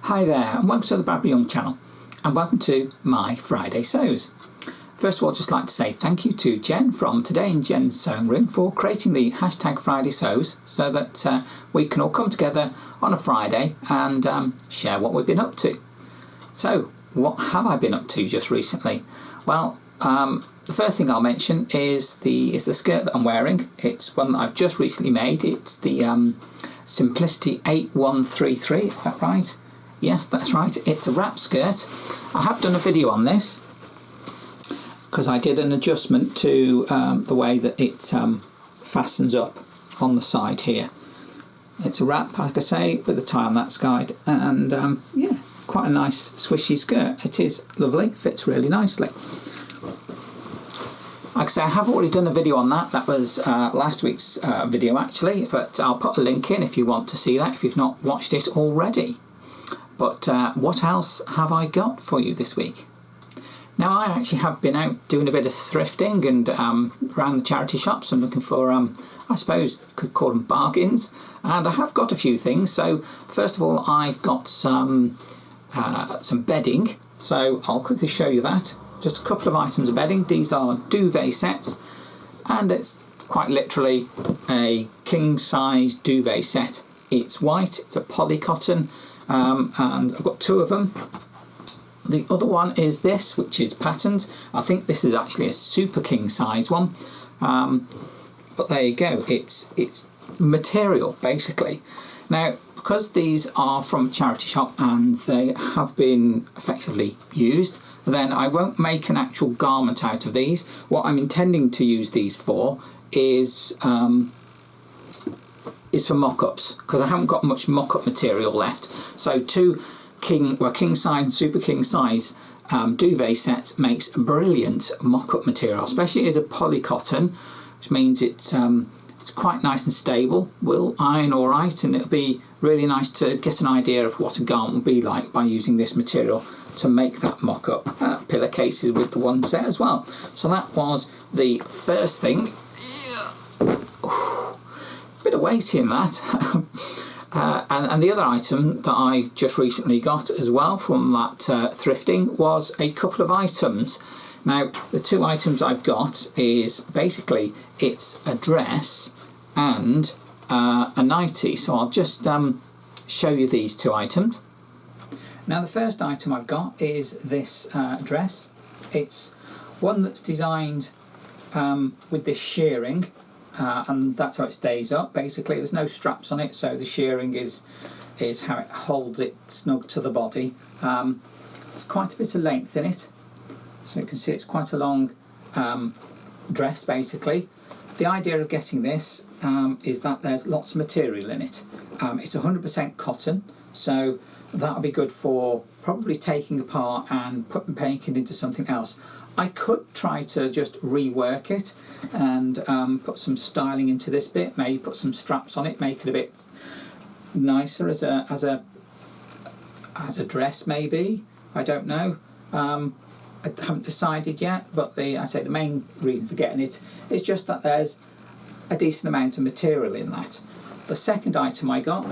Hi there, and welcome to the Bradbury Young channel, and welcome to my Friday Sews. First of all, I'd just like to say thank you to Jen from Today in Jen's Sewing Room for creating the hashtag Friday Sews so that we can all come together on a Friday and share what we've been up to. So, what have I been up to just recently? Well, the first thing I'll mention is the skirt that I'm wearing. It's one that I've just recently made. It's the Simplicity 8133, is that right? Yes, that's right. It's a wrap skirt. I have done a video on this because I did an adjustment to the way that it fastens up on the side here. It's a wrap, like I say, with a tie on that side, and yeah, it's quite a nice swishy skirt. It is lovely, fits really nicely. Like I say, I have already done a video on that. That was last week's video actually, but I'll put a link in if you want to see that, if you've not watched it already. But what else have I got for you this week? Now, I actually have been out doing a bit of thrifting and around the charity shops and looking for, I suppose you could call them bargains. And I have got a few things. So first of all, I've got some bedding. So I'll quickly show you that. Just a couple of items of bedding. These are duvet sets, and it's quite literally a king-size duvet set. It's white, it's a poly cotton. And I've got two of them. The other one is this, which is patterned. I think this is actually a super king size one. But there you go. It's material basically. Now, because these are from a charity shop and they have been effectively used, then I won't make an actual garment out of these. What I'm intending to use these for is for mock-ups, because I haven't got much mock-up material left. So two king size and super king size duvet sets makes brilliant mock-up material, especially as a poly cotton, which means it's quite nice and stable, will iron all right, and it'll be really nice to get an idea of what a garment will be like by using this material to make that mock-up. Pillowcases with the one set as well. So that was the first thing. Bit of weight in that. And the other item that I just recently got as well from that thrifting was a couple of items. Now, the two items I've got is basically it's a dress and a nightie. So I'll just show you these two items. Now, the first item I've got is this dress. It's one that's designed with this shearing. And that's how it stays up. Basically, there's no straps on it, so the shearing is how it holds it snug to the body. There's quite a bit of length in it, so you can see it's quite a long dress basically. The idea of getting this is that there's lots of material in it. It's 100% cotton, so that'll be good for probably taking apart and making into something else. I could try to just rework it and put some styling into this bit, maybe put some straps on it, make it a bit nicer as a dress maybe. I don't know. I haven't decided yet, but I say the main reason for getting it is just that there's a decent amount of material in that. The second item I got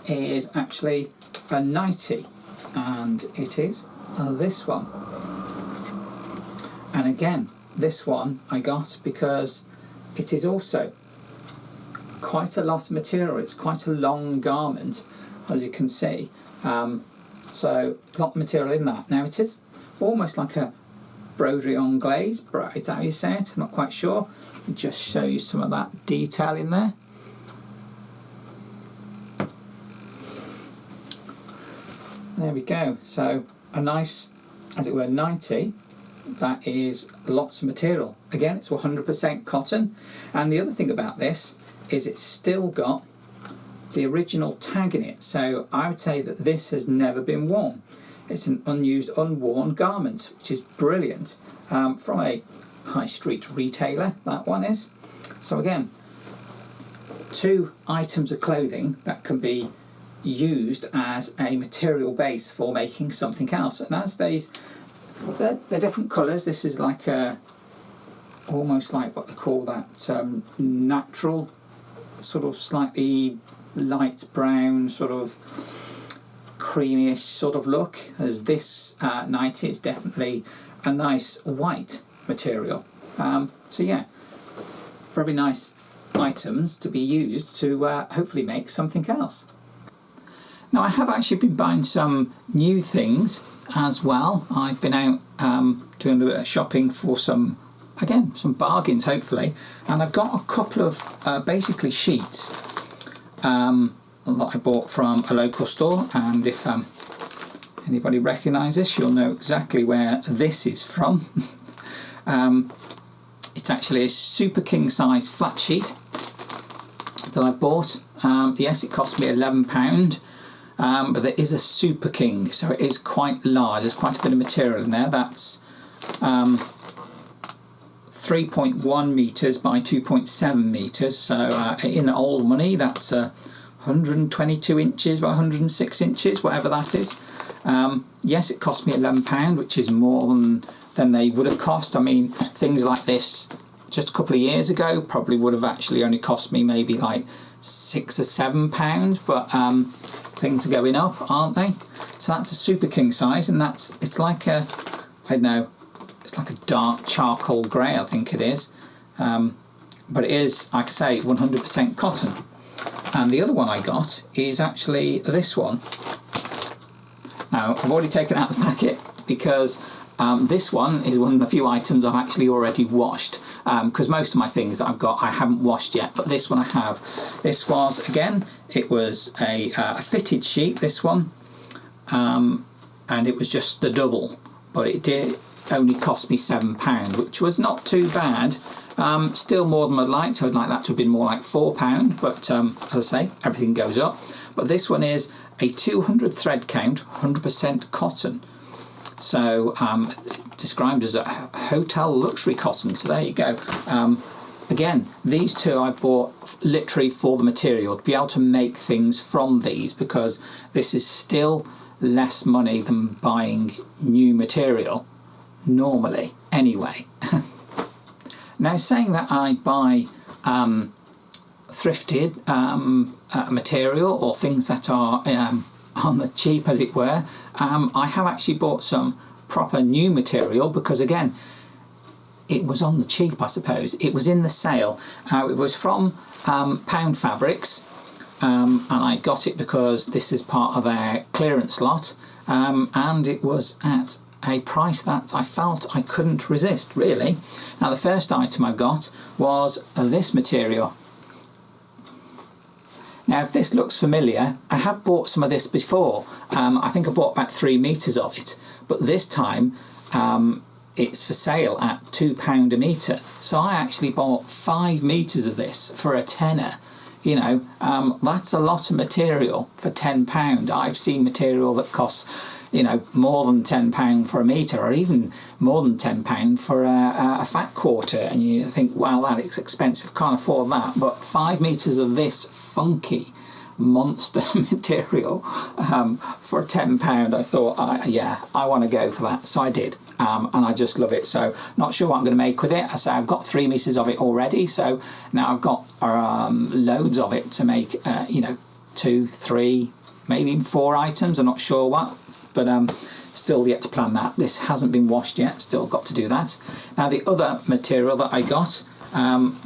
is actually a nightie, and it is this one. And again, this one I got because it is also quite a lot of material. It's quite a long garment, as you can see. So a lot of material in that. Now, it is almost like a broderie anglaise, is that how you say it? I'm not quite sure. I'll just show you some of that detail in there. There we go. So a nice, as it were, nightie. That is lots of material. Again, it's 100% cotton. And the other thing about this is it's still got the original tag in it. So I would say that this has never been worn. It's an unused, unworn garment, which is brilliant. From a high street retailer, that one is. So again, two items of clothing that can be used as a material base for making something else. And as they're different colours. This is like almost like what they call that natural, sort of slightly light brown, sort of creamyish sort of look. As this nightie is definitely a nice white material. So yeah, very nice items to be used to hopefully make something else. Now I have actually been buying some new things as well. I've been out doing a bit of shopping for some bargains hopefully, and I've got a couple of basically sheets that I bought from a local store, and if anybody recognises this, you'll know exactly where this is from. It's actually a super king size flat sheet that I bought. Yes, it cost me £11, but there is a super king, so it is quite large. There's quite a bit of material in there. That's 3.1 metres by 2.7 metres, so in old money that's 122 inches by 106 inches, whatever that is. Yes, it cost me £11, which is more than they would have cost. I mean, things like this just a couple of years ago probably would have actually only cost me maybe like £6 or £7, but things are going up, aren't they? So that's a super king size, and it's like a, I don't know, it's like a dark charcoal grey, I think it is, but it is, like I say, 100% cotton. And the other one I got is actually this one. Now I've already taken out the packet because this one is one of the few items I've actually already washed, because most of my things that I've got I haven't washed yet, but this one I have. This was, again, it was a fitted sheet, this one, and it was just the double, but it did only cost me £7, which was not too bad. Still more than I'd liked. I'd like that to have been more like £4, but as I say, everything goes up. But this one is a 200 thread count, 100% cotton. So described as a hotel luxury cotton. So there you go. Again, these two I bought literally for the material, to be able to make things from these, because this is still less money than buying new material normally anyway. Now, saying that I buy thrifted material, or things that are on the cheap, as it were, I have actually bought some proper new material, because again, it was on the cheap, I suppose. It was in the sale. It was from PoundFabrics, and I got it because this is part of their clearance lot, and it was at a price that I felt I couldn't resist, really. Now, the first item I got was this material. Now, if this looks familiar, I have bought some of this before. I think I bought about 3 metres of it, but this time it's for sale at £2 a metre. So I actually bought 5 metres of this for a tenner. You know, that's a lot of material for £10. I've seen material that costs, you know, more than £10 for a metre, or even more than £10 for a fat quarter, and you think, wow, that is expensive, can't afford that. But 5 metres of this funky monster material for £10, I thought, yeah, I want to go for that. So I did, and I just love it. So not sure what I'm going to make with it. I say I've got 3 metres of it already, so now I've got loads of it to make, you know, 2, 3, maybe even 4 items. I'm not sure what, but still yet to plan that. This hasn't been washed yet, still got to do that. Now, the other material that I got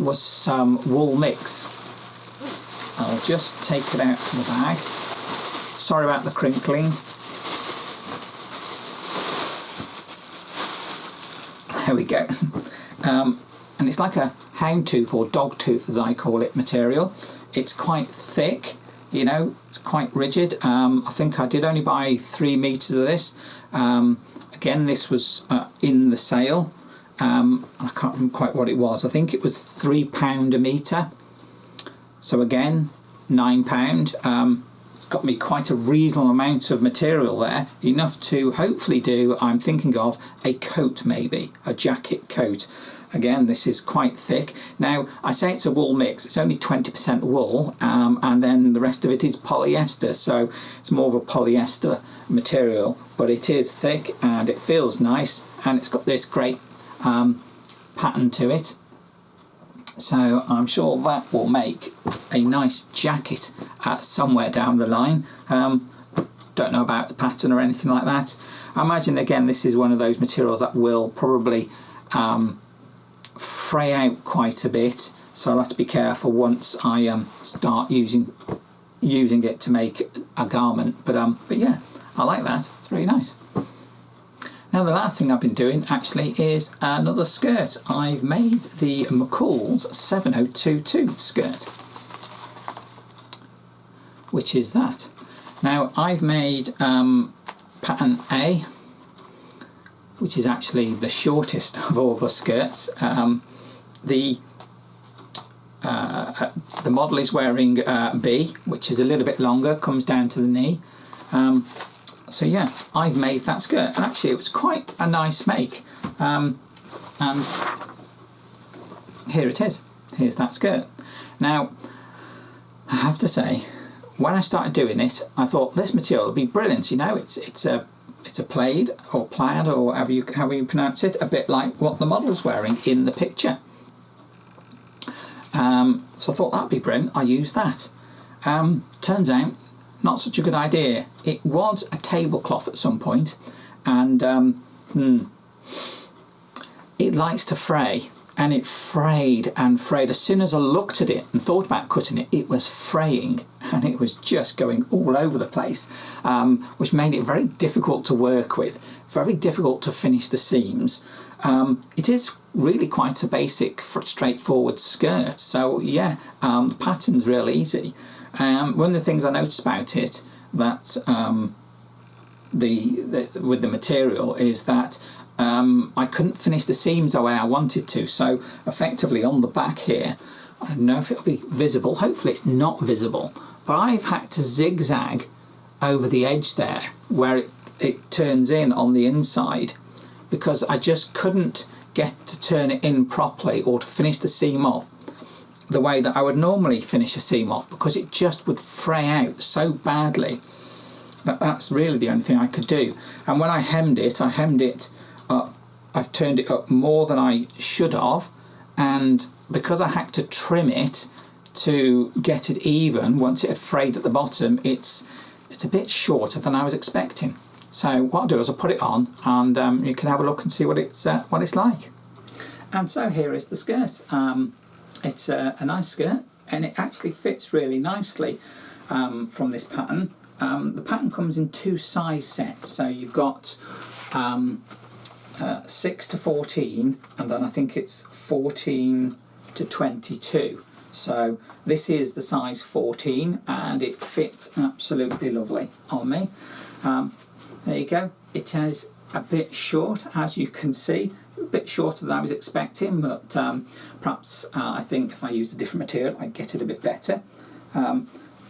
was some wool mix. I'll just take it out from the bag. Sorry about the crinkling. There we go. And it's like a houndtooth, or dog tooth as I call it, material. It's quite thick, you know, it's quite rigid. I think I did only buy 3 metres of this. Again, this was in the sale. I can't remember quite what it was. I think it was £3 a metre. So again, £9. Got me quite a reasonable amount of material there, enough to hopefully do, I'm thinking of, a coat, maybe a jacket coat. Again, this is quite thick. Now, I say it's a wool mix, it's only 20% wool, and then the rest of it is polyester, so it's more of a polyester material, but it is thick and it feels nice, and it's got this great pattern to it. So I'm sure that will make a nice jacket somewhere down the line. Don't don't know about the pattern or anything like that. I imagine again this is one of those materials that will probably fray out quite a bit, so I'll have to be careful once I start using it to make a garment. But yeah, I like that. It's really nice. Now the last thing I've been doing actually is another skirt. I've made the McCall's 7022 skirt, which is that. Now I've made pattern A, which is actually the shortest of all the skirts. The model is wearing B, which is a little bit longer, comes down to the knee. So yeah, I've made that skirt, and actually it was quite a nice make. And here it is. Here's that skirt. Now, I have to say, when I started doing it, I thought this material will be brilliant. You know, it's a plaid or plaid or however you pronounce it, a bit like what the model's wearing in the picture. So I thought that'd be brilliant. I used that. Turns out, not such a good idea. It was a tablecloth at some point, and it likes to fray, and it frayed and frayed. As soon as I looked at it and thought about cutting it, it was fraying, and it was just going all over the place, which made it very difficult to work with, very difficult to finish the seams. It is really quite a basic, straightforward skirt, so yeah, the pattern's real easy. One of the things I noticed about it that with the material is that I couldn't finish the seams the way I wanted to. So effectively on the back here, I don't know if it'll be visible. Hopefully it's not visible, but I've had to zigzag over the edge there where it turns in on the inside, because I just couldn't get to turn it in properly or to finish the seam off the way that I would normally finish a seam off, because it just would fray out so badly that that's really the only thing I could do. And when I hemmed it up, I've turned it up more than I should have, and because I had to trim it to get it even once it had frayed at the bottom, it's a bit shorter than I was expecting. So what I'll do is I'll put it on, and you can have a look and see what it's like. And so here is the skirt. It's a nice skirt, and it actually fits really nicely from this pattern. The pattern comes in 2 size sets, so you've got 6 to 14, and then I think it's 14 to 22. So this is the size 14, and it fits absolutely lovely on me. There you go. It is a bit short, as you can see. A bit shorter than I was expecting, but perhaps I think if I used a different material I'd get it a bit better.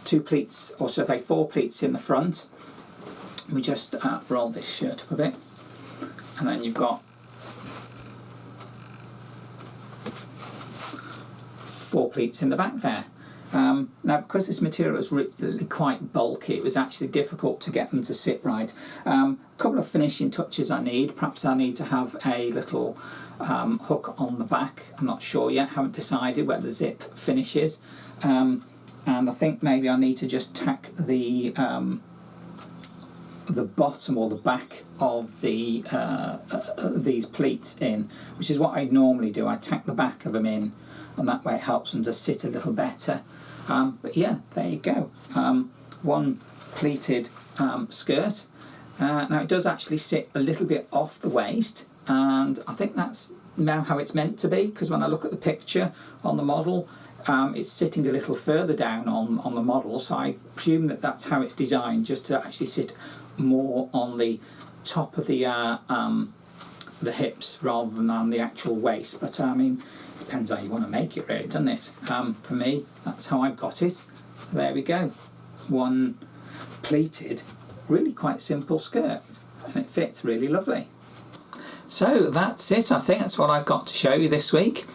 2 pleats, or should I say 4 pleats in the front. We just roll this shirt up a bit, and then you've got 4 pleats in the back there. Now, because this material is really quite bulky, it was actually difficult to get them to sit right. A couple of finishing touches I need. Perhaps I need to have a little hook on the back. I'm not sure yet, haven't decided where the zip finishes. And I think maybe I need to just tack the bottom or the back of the these pleats in, which is what I normally do. I tack the back of them in, and that way it helps them to sit a little better. But yeah, there you go. One pleated skirt. Now it does actually sit a little bit off the waist, and I think that's now how it's meant to be, because when I look at the picture on the model, it's sitting a little further down on the model, so I presume that that's how it's designed, just to actually sit more on the top of the hips rather than on the actual waist. But I mean, depends how you want to make it, really, doesn't it? For me, that's how I've got it. There we go. One pleated, really quite simple skirt, and it fits really lovely. So that's it. I think that's what I've got to show you this week.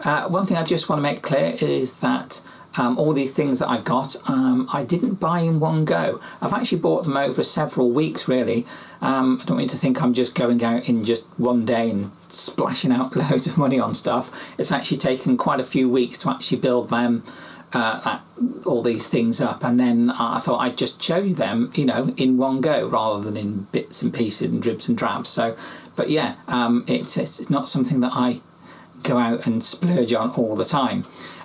One thing I just want to make clear is that all these things that I've got, I didn't buy in one go. I've actually bought them over several weeks, really. I don't want you to think I'm just going out in just one day and splashing out loads of money on stuff. It's actually taken quite a few weeks to actually build them all these things up, and then I thought I'd just show you them, you know, in one go rather than in bits and pieces and dribs and drabs. So, but yeah, it's not something that I go out and splurge on all the time.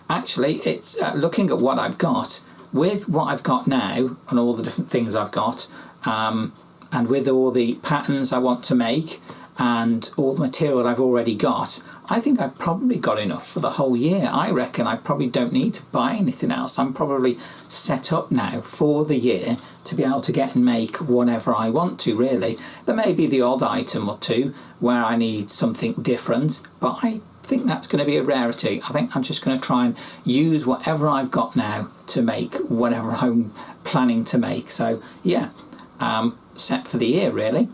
Actually, it's looking at what I've got, with what I've got now and all the different things I've got, and with all the patterns I want to make and all the material I've already got, I think I've probably got enough for the whole year. I reckon I probably don't need to buy anything else. I'm probably set up now for the year to be able to get and make whatever I want to, really. There may be the odd item or two where I need something different, but I think that's going to be a rarity. I think I'm just going to try and use whatever I've got now to make whatever I'm planning to make. So yeah, set for the year, really.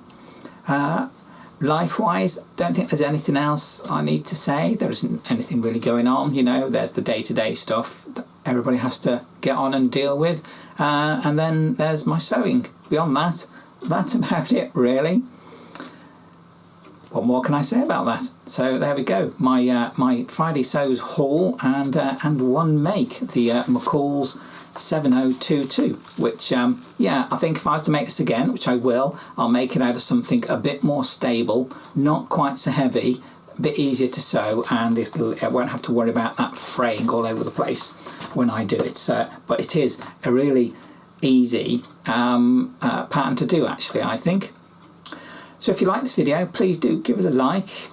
Life-wise, don't think there's anything else I need to say. There isn't anything really going on, you know. There's the day-to-day stuff that everybody has to get on and deal with, and then there's my sewing. Beyond that, that's about it, really. What more can I say about that? So there we go, my Friday Sews haul and one make, the McCall's 7022, which yeah, I think if I was to make this again, which I will, I'll make it out of something a bit more stable, not quite so heavy, a bit easier to sew, and I won't have to worry about that fraying all over the place when I do it. But it is a really easy pattern to do, actually, I think. So if you like this video, please do give it a like,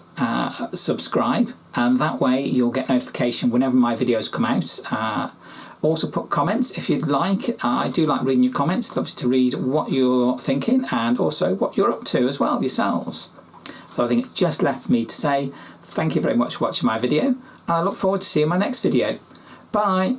subscribe, and that way you'll get notification whenever my videos come out. Also put comments if you'd like. I do like reading your comments. Love to read what you're thinking and also what you're up to as well yourselves. So I think it's just left for me to say thank you very much for watching my video, and I look forward to seeing my next video. Bye.